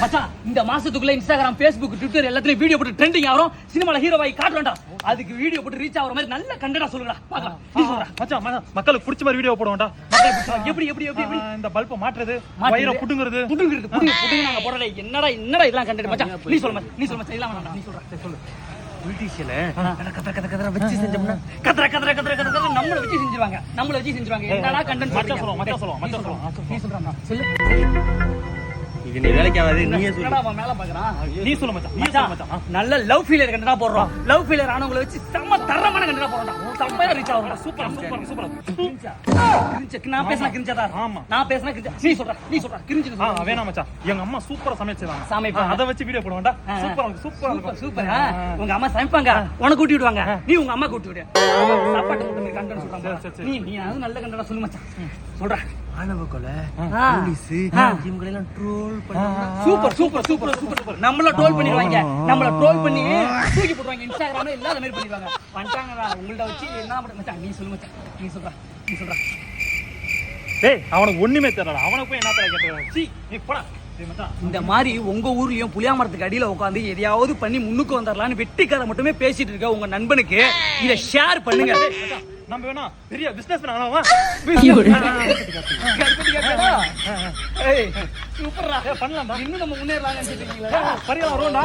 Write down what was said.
மச்சான் இந்த மாசத்துக்குள்ள இன்ஸ்டாகிராம், Facebook, ட்விட்டர் எல்லாத்துலயும் வீடியோ போட்டு ட்ரெண்டிங் ஆகும். சினிமால ஹீரோவாய் காட்டுறோம்டா. அதுக்கு வீடியோ போட்டு ரீச் ஆகுற மாதிரி நல்ல கண்டென்ட்டா சொல்லுடா. பார்க்கலாம். நீ சொல்றா. மச்சான் மக்களுக்கு பிடிச்ச மாதிரி வீடியோ போடுவோம்டா. எப்படி இந்த பல்ப மாற்றுறது, வயிற புடுங்குறது நாங்க போடல. என்னடா இதெல்லாம் கண்டென்ட் மச்சான். நீ சொல்ல மச்சான். இல்ல வேணாம். நீ சொல்றா. சொல்லு. பிரிட்டிஷ்ல கதற வச்சு செஞ்சோம்னா கதற நம்மள வச்சு செஞ்சுருவாங்க. என்னடா கண்டென்ட் மச்சான் சொல்லுவோம். நீ சொல்றா. சொல்லு. இது நீ வேலைக்கு ஆகாது. நீயே சொல்லு. என்னடா அவன் மேல பாக்குறான். நீ சொல்லு மச்சான். நல்ல லவ் ஃபீலர் கண்டென்ட்டா போடுறோம். லவ் ஃபீலர் ஆனவங்கள வச்சு செம்ம தரமான கண்டென்ட்டா போடுறோம்டா. செம்மையா ரீச் ஆகும்டா. சூப்பர். கிரிஞ்சு. நான் பேசினா கிரிஞ்சதா? ஆமா. நான் பேசினா கிரிஞ்சா? நீ சொல்றா. கிரிஞ்சு. வேணாம் மச்சான். எங்க அம்மா சூப்பரா சமைச்சாங்க. சமைப்பாங்க. அத வச்சு வீடியோ போடுவோம்டா. சூப்பர். உங்க அம்மா சமைப்பாங்க. உனக்கு ஊட்டி விடுவாங்க. நீ உங்க அம்மா ஊட்டி விடு. சாப்பாட்டு மட்டும் கண்டென்ட் சொல்றாங்க. நீ அது நல்ல கண்டென்ட்டா சொல்லு மச்சான். சொல்றா. ஆணவ கொலை, போலீஸ், இவங்களை எல்லாம் ட்ரோல் பண்ணி சூப்பர். நம்மள ட்ரோல் பண்ணிடுவாங்க. நம்மள ட்ரோல் பண்ணி தூக்கி போடுவாங்க. இன்ஸ்டாகிராம்ல எல்லாரும் மாதிரி பண்ணிடுவாங்க. பண்ணிட்டாங்கடா. உங்கள்ட்ட வச்சு என்ன பண்ண மச்சான். நீ சொல்லு மச்சான். நீ சொல்றா. டேய் அவனுக்கு ஒண்ணுமே தெரியல. அவனுக்கு போய் என்ன தர கேட்டா? சீ நீ போடா. இந்த மாதிரி உங்க ஊர்லயும் புளியாமரத்துக்கு அடியில உட்காந்து எதையாவது பண்ணி முன்னுக்கு வந்துடலான்னு வெட்டி கதை மட்டுமே பேசிட்டு இருக்க உங்க நண்பனுக்கு இதை ஷேர் பண்ணுங்க. நம்ம வேணா பெரிய பிசினஸ் பண்ணலாமா? சூப்பரா பண்ணலாம். இன்னும் நம்ம முன்னேறலாம். பரிகாரம்